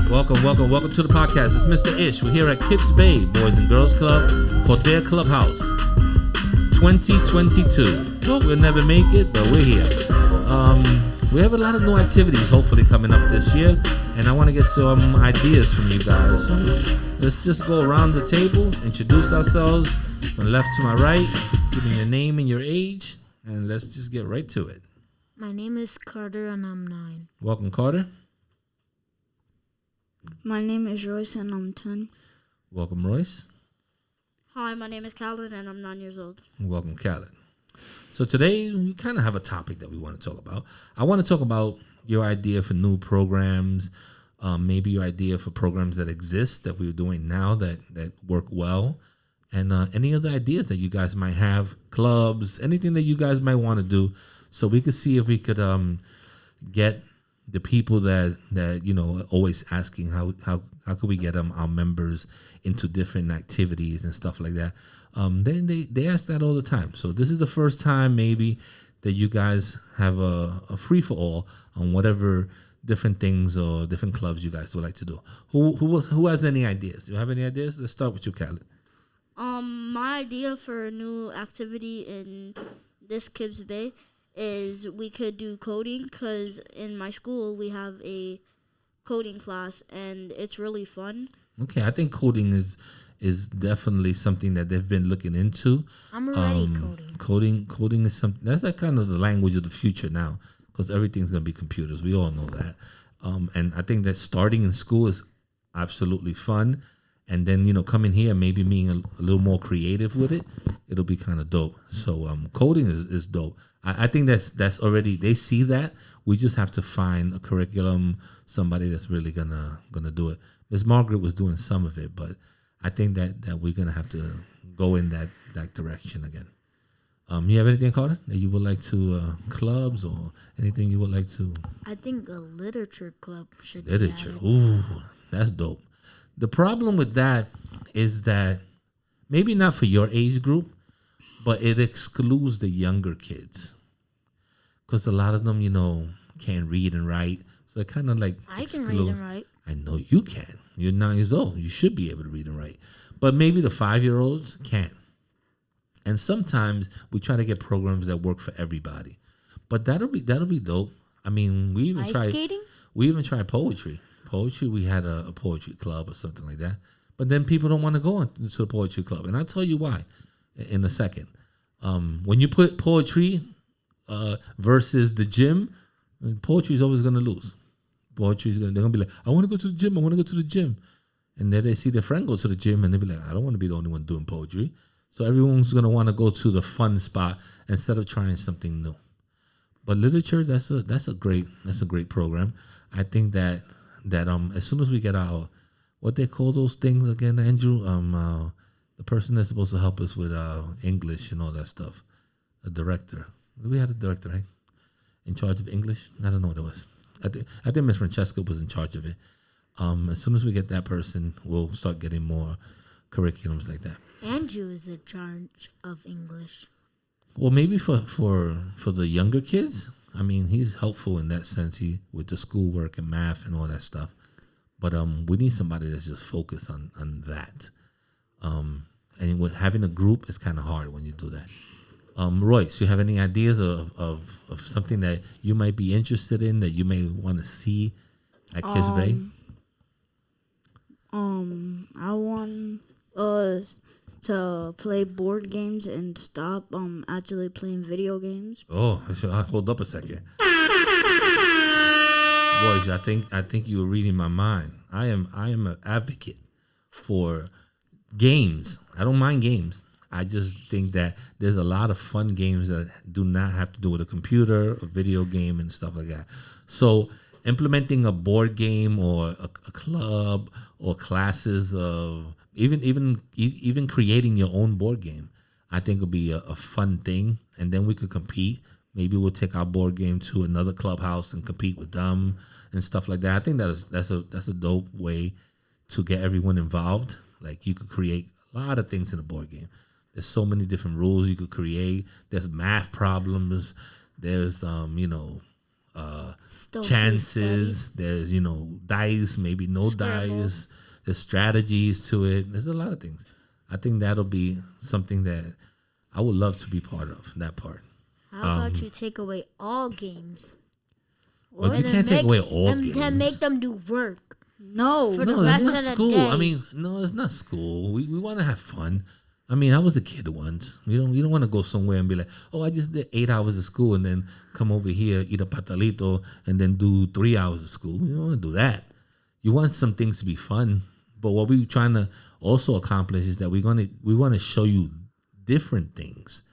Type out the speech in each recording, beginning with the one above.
Welcome to the podcast. It's Mr. Ish. We're here at Kips Bay Boys and Girls Club for their clubhouse 2022. We'll never make it, but we're here. We have a lot of new activities hopefully coming up this year, and I want to get some ideas from you guys. So let's just go around the table, introduce ourselves from left to my right, give me your name and your age, and let's just get right to it. My name is Carter and I'm 9. Welcome, Carter. My name is Royce and I'm 10. Welcome, Royce. Hi, my name is Calvin and I'm 9 years old. Welcome, Khaled. So today we kind of have a topic that we want to talk about. I want to talk about your idea for new programs, maybe your idea for programs that exist that we're doing now that work well, and any other ideas that you guys might have, clubs, anything that you guys might want to do, so we could see if we could get the people that you know always asking how could we get our members into different activities and stuff like that. They ask that all the time. So this is the first time maybe that you guys have a free for all on whatever different things or different clubs you guys would like to do. Who has any ideas? You have any ideas? Let's start with you, Khaled. My idea for a new activity in this Kips Bay is we could do coding, because in my school we have a coding class and it's really fun. Okay, I think coding is definitely something that they've been looking into. I'm already coding. Coding is something that's like kind of the language of the future now, because everything's going to be computers. We all know that. And I think that starting in school is absolutely fun. And then, you know, coming here, maybe being a little more creative with it, it'll be kind of dope. So coding is dope. I think that's already, they see that. We just have to find a curriculum, somebody that's really gonna do it. Miss Margaret was doing some of it, but I think that we're gonna have to go in that direction again. You have anything, Carter, that you would like to clubs or anything you would like to? I think a literature club should Literature. be Ooh, that's dope. The problem with that is that maybe not for your age group, but it excludes the younger kids, because a lot of them, you know, can't read and write. So it kind of like I can read and write. I know you can. You're 9 years old. You should be able to read and write. But maybe the 5-year-olds can't. And sometimes we try to get programs that work for everybody. But that'll be dope. I mean, we even tried poetry. We had a poetry club or something like that. But then people don't want to go into the poetry club. And I'll tell you why in a second. When you put poetry versus the gym, poetry is always going to lose. They're going to be like, I want to go to the gym. And then they see their friend go to the gym and they'll be like, I don't want to be the only one doing poetry. So everyone's going to want to go to the fun spot instead of trying something new. But literature, that's a great program. I think that as soon as we get our, what they call those things again, Andrew, the person that's supposed to help us with English and all that stuff, a director. We had a director, right? In charge of English? I don't know what it was. I think Miss Francesca was in charge of it. As soon as we get that person, we'll start getting more curriculums like that. Andrew is in charge of English. Well, maybe for the younger kids, I mean, he's helpful in that sense. With the schoolwork and math and all that stuff. But we need somebody that's just focused on that. And with having a group, it's kind of hard when you do that. Royce, you have any ideas of something that you might be interested in that you may want to see at Kips Bay? I want us to play board games and stop actually playing video games. Oh, hold up a second. Boys, I think you were reading my mind. I am an advocate for games. I don't mind games. I just think that there's a lot of fun games that do not have to do with a computer, a video game, and stuff like that. So implementing a board game or a club or classes of even creating your own board game, I think would be a fun thing. And then we could compete. Maybe we'll take our board game to another clubhouse and compete with them and stuff like that. I think that's a dope way to get everyone involved. Like, you could create a lot of things in a board game. There's so many different rules you could create. There's math problems. There's Social chances. studies. There's dice, maybe no Scramble. dice. There's strategies to it. There's a lot of things. I think that'll be something that I would love to be part of. That part. How about you take away all games? But you And then can't take make- away all and games. then make them do work. No. For the No, it's rest not of the school. day. I mean, no, it's not school. We want to have fun. I mean, I was a kid once. You don't want to go somewhere and be like, oh, I just did 8 hours of school and then come over here, eat a patalito, and then do 3 hours of school. You don't want to do that. You want some things to be fun. But what we're trying to also accomplish is that we want to show you different things.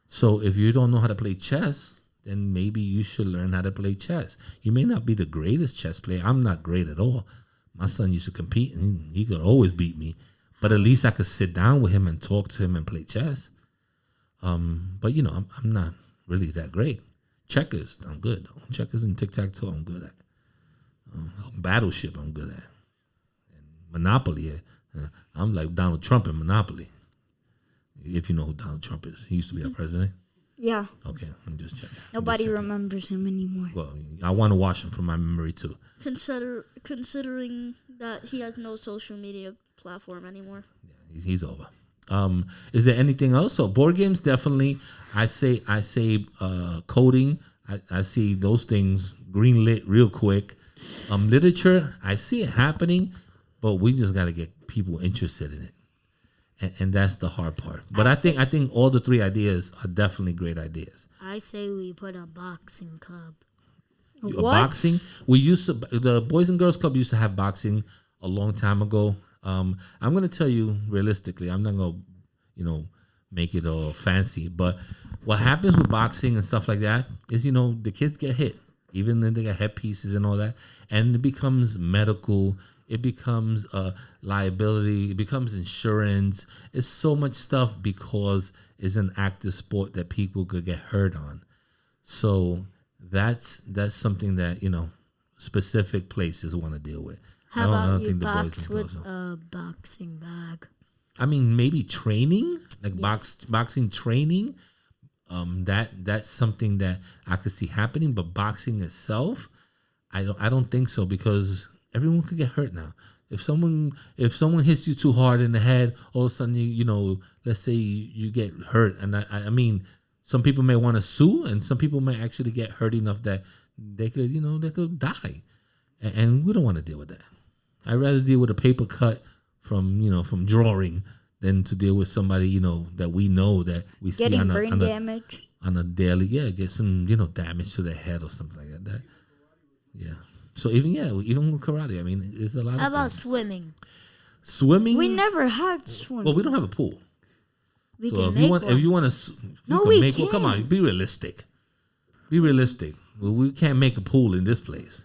So if you don't know how to play chess, then maybe you should learn how to play chess. You may not be the greatest chess player. I'm not great at all. My son used to compete, and he could always beat me. But at least I could sit down with him and talk to him and play chess. But I'm not really that great. Checkers, I'm good though. Checkers and tic-tac-toe, I'm good at. Battleship, I'm good at. And Monopoly, I'm like Donald Trump in Monopoly. If you know who Donald Trump is, he used to be our president. Yeah. Okay, I'm just checking. Nobody remembers him anymore. Well, I want to watch him from my memory too. Considering that he has no social media platform anymore. He's over. Is there anything else? So board games, definitely. I say coding. I see those things green lit real quick. Literature, I see it happening, but we just got to get people interested in it, and that's the hard part. But I think all the three ideas are definitely great ideas. I say we put a boxing club. A boxing. We used to. The Boys and Girls Club used to have boxing a long time ago. I'm going to tell you realistically. I'm not going to, make it all fancy. But what happens with boxing and stuff like that is, the kids get hit, even then they got headpieces and all that, and it becomes medical. It becomes a liability. It becomes insurance. It's so much stuff because it's an active sport that people could get hurt on. So that's something that specific places want to deal with. How I about don't you think the boys box and with girls are. a boxing bag? I mean, maybe training, like Yes. boxing training. That's something that I could see happening. But boxing itself, I don't think so, because everyone could get hurt now. If someone hits you too hard in the head, all of a sudden let's say you get hurt, and I mean, some people may want to sue, and some people may actually get hurt enough that they could die, and we don't want to deal with that. I'd rather deal with a paper cut from drawing than to deal with somebody that we know that we see Getting on brain damage. on a daily, get some damage to their head or something like that. Yeah. So even with karate, I mean, there's a lot How of about things. swimming? Swimming. We never had swimming. Well, we don't have a pool. We So can if make you want, one. if you want to, No, we Well, come on, can't. be realistic. Be realistic. Well, we can't make a pool in this place,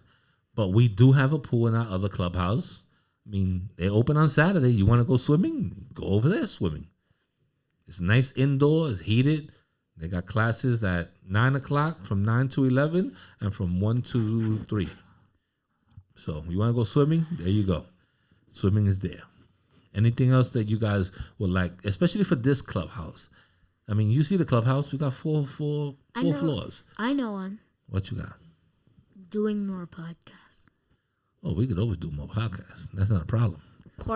but we do have a pool in our other clubhouse. I mean, they open on Saturday. You want to go swimming? Go over there swimming. It's nice indoor. It's heated. They got classes at 9 o'clock, from 9 to 11, and from 1 to 3. So you want to go swimming? There you go. Swimming is there. Anything else that you guys would like, especially for this clubhouse? I mean, you see the clubhouse. We got four I know. floors. I know one. What you got? Doing more podcasts. Oh, we could always do more podcasts. That's not a problem.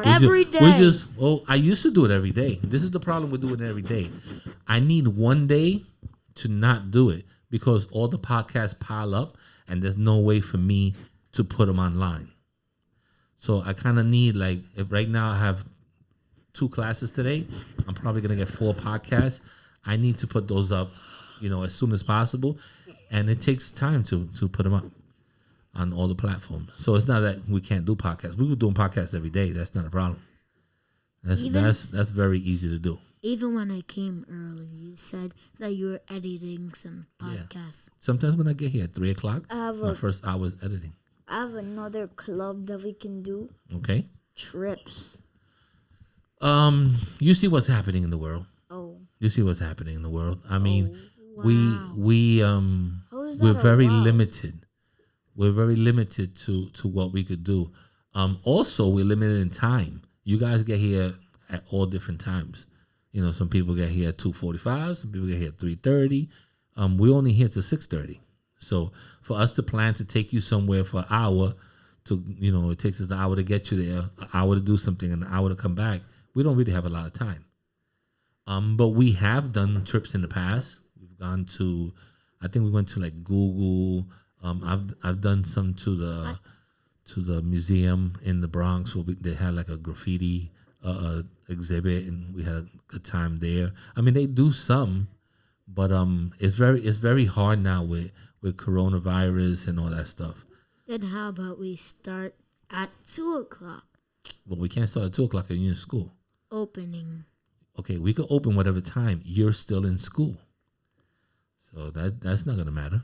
Every day. I used to do it every day. This is the problem with doing it every day. I need one day to not do it because all the podcasts pile up and there's no way for me to put them online. So I kind of need, like, if right now I have 2 classes today, I'm probably going to get 4 podcasts. I need to put those up, as soon as possible. And it takes time to put them up on all the platforms. So it's not that we can't do podcasts. We were doing podcasts every day. That's not a problem. That's very easy to do. Even when I came early, you said that you were editing some podcasts. Sometimes when I get here at 3 o'clock, I have my first hour is editing. I have another club that we can do. Okay. Trips. You see what's happening in the world. Oh. You see what's happening in the world. I mean, Wow. How is that we're very allowed? limited. We're very limited to what we could do. Also, we're limited in time. You guys get here at all different times. Some people get here at 2:45. Some people get here at 3:30. We're only here till 6:30. So for us to plan to take you somewhere for an hour, it takes us an hour to get you there, an hour to do something, and an hour to come back. We don't really have a lot of time. But we have done trips in the past. We've gone to, I think we went to like Google. I've done some to the museum in the Bronx where they had like a graffiti exhibit, and we had a good time there. I mean, they do some, but it's very hard now with coronavirus and all that stuff. Then how about we start at 2:00? Well, we can't start at 2:00 and you're in school. Opening. Okay, we could open whatever time. You're still in school, so that's not gonna matter.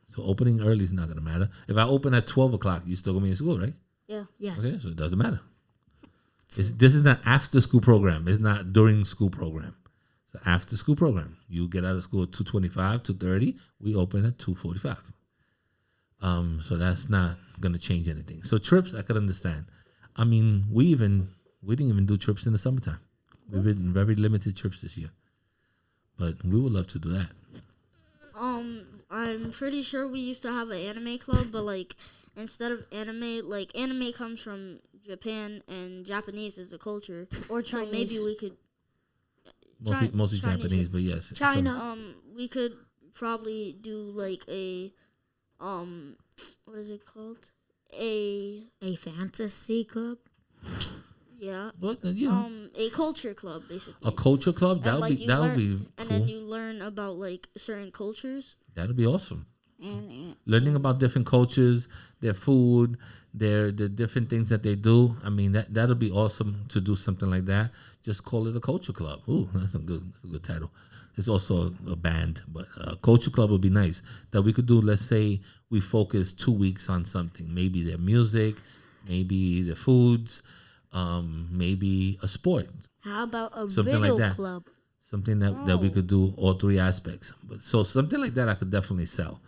So opening early is not gonna matter. If I open at 12:00, you still gonna be in school, right? Yeah. Yes. Okay, so it doesn't matter. This is not after school program. It's not during school program. It's an after school program. You get out of school at 2:25, 2:30. We open at 2:45. So that's not gonna change anything. So trips, I could understand. I mean, we didn't even do trips in the summertime. We've been very limited trips this year, but we would love to do that. I'm pretty sure we used to have an anime club, but like instead of anime, like anime comes from Japan and Japanese is a culture. Or So Chinese. maybe we could Mostly Chinese. Japanese, but yes. China. we could probably do like a what is it called? A fantasy club. yeah. Well, A culture club basically. a culture club, that And, would like, be you that would learn- be And cool. then you learn about like certain cultures. That'd be awesome. And Learning about different cultures, their food, the different things that they do. I mean, that'll be awesome to do something like that. Just call it a culture club. Ooh, that's a good title. It's also a band, but a culture club would be nice. That we could do. Let's say we focus 2 weeks on something. Maybe their music, maybe their foods, maybe a sport. How about a Something like riddle that. club? Something that we could do all three aspects. But so something like that I could definitely sell,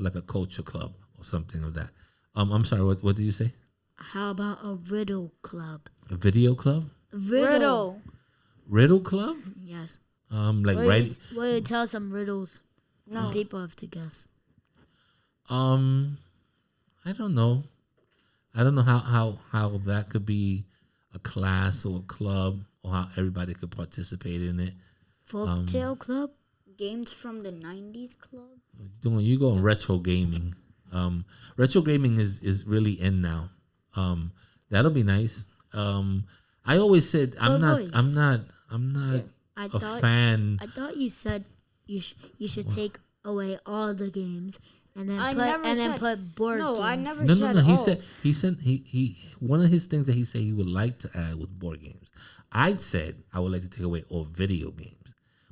like a culture club or something of that. I'm sorry, what did you say? How about a riddle club? A video club? riddle. Riddle club? Yes. Like Where right? you, where you tell some riddles. No. And people have to guess. I don't know. I don't know how that could be a class or a club or how everybody could participate in it. Folktale club? Games from the 90s club. You go on retro gaming. Retro gaming is really in now. That'll be nice. I always said I'm not I a thought fan. I thought you said you should take away all the games and then I never said- put board No, games. I never No. said He said he one of his things that he said he would like to add was board games. I said I would like to take away all video games.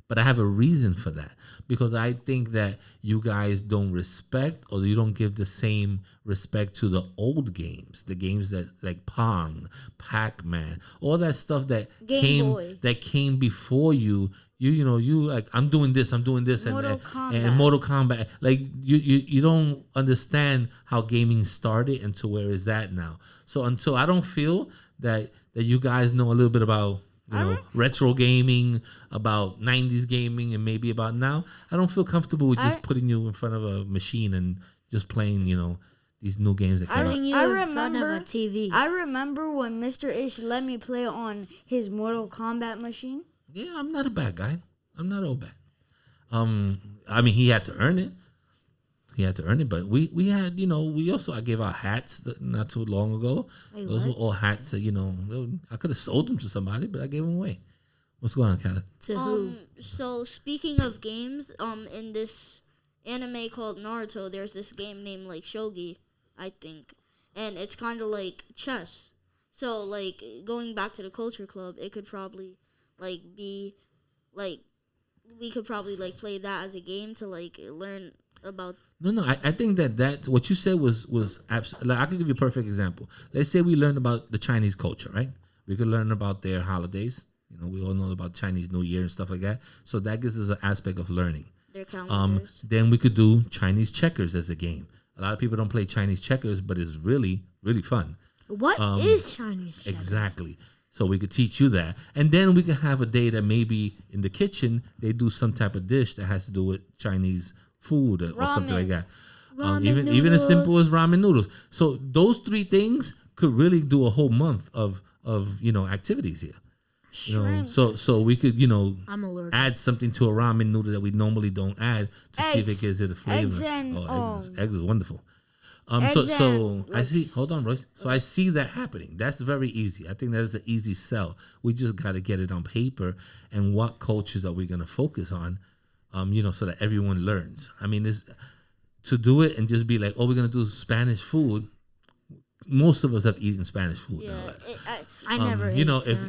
But I have a reason for that because I think that you guys don't respect or you don't give the same respect to the old games, the games that like Pong, Pac-Man, all that stuff that Game Boy. came before you. You like I'm doing this, Mortal and Mortal Kombat. Like you don't understand how gaming started until where is that now. So until I don't feel that you guys know a little bit about retro gaming, about 90s gaming, and maybe about now, I don't feel comfortable with just putting you in front of a machine and just playing, these new games that came out. Putting you I in front of a remember- TV. I remember when Mr. Ish let me play on his Mortal Kombat machine. Yeah, I'm not a bad guy. I'm not all bad. I mean, he had to earn it. But we had, I gave out hats not too long ago. Wait, Those what? were all hats that, I could have sold them to somebody, but I gave them away. What's going on, Caleb? To who? So speaking of games, in this anime called Naruto, there's this game named like Shogi, I think, and it's kind of like chess. So like going back to the culture club, it could probably like be like we could probably like play that as a game to like learn about. No. I think that what you said was absolutely. Like, I could give you a perfect example. Let's say we learn about the Chinese culture, right? We could learn about their holidays. We all know about Chinese New Year and stuff like that. So that gives us an aspect of learning. Their calendars. Then we could do Chinese checkers as a game. A lot of people don't play Chinese checkers, but it's really, really fun. What is Chinese checkers? Exactly. So we could teach you that. And then we could have a day that maybe in the kitchen they do some type of dish that has to do with Chinese food or something like that. Even as simple as ramen noodles. So those three things could really do a whole month of activities here. So we could I'm allergic. add something to a ramen noodle that we normally don't add to see if it gives it a flavor. Eggs and, eggs is wonderful. eggs So and, I see. Hold on, Royce. So I see that happening. That's very easy. I think that is an easy sell. We just got to get it on paper. And what cultures are we going to focus on? So that everyone learns. I mean, to do it and just be like, oh, we're going to do Spanish food. Most of us have eaten Spanish food. Yeah, Now. I never ate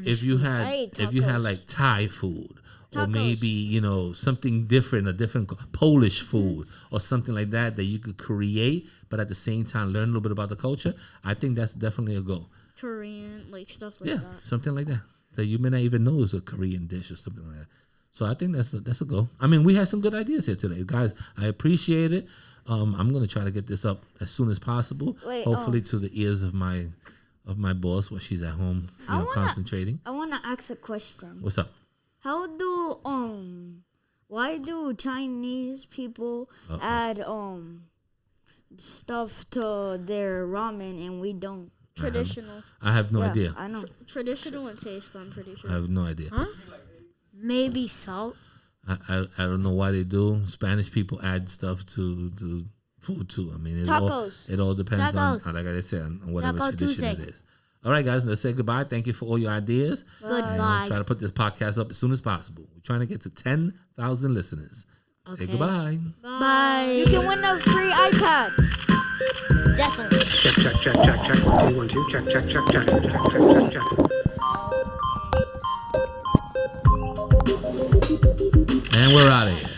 if you I ate had tacos. like Thai food or Tacos. maybe something different, a different Polish food or something like that you could create, but at the same time learn a little bit about the culture, I think that's definitely a go. Korean, like stuff like Yeah, that. something like that you may not even know is a Korean dish or something like that. So I think that's a go. I mean, we had some good ideas here today, guys. I appreciate it. I'm gonna try to get this up as soon as possible. Wait, hopefully to the ears of my boss while she's at home, concentrating. I wanna ask a question. What's up? Why do Chinese people add stuff to their ramen and we don't? Traditional. I have no Yeah, idea. I know. Traditional and taste, I'm pretty sure. I have no idea. Maybe salt. I don't know why they do. Spanish people add stuff to food too. I mean, Tacos. it all depends Tacos. on, like I said, on whatever Taco tradition it Tuesday. is. All right, guys, let's say goodbye. Thank you for all your ideas. And we'll Goodbye. try to put this podcast up as soon as possible. We're trying to get to 10,000 listeners. Say Okay. goodbye. Bye. You can win a free iPad. Definitely. Check. 1, 2, 1, 2. Check. And we're out of here.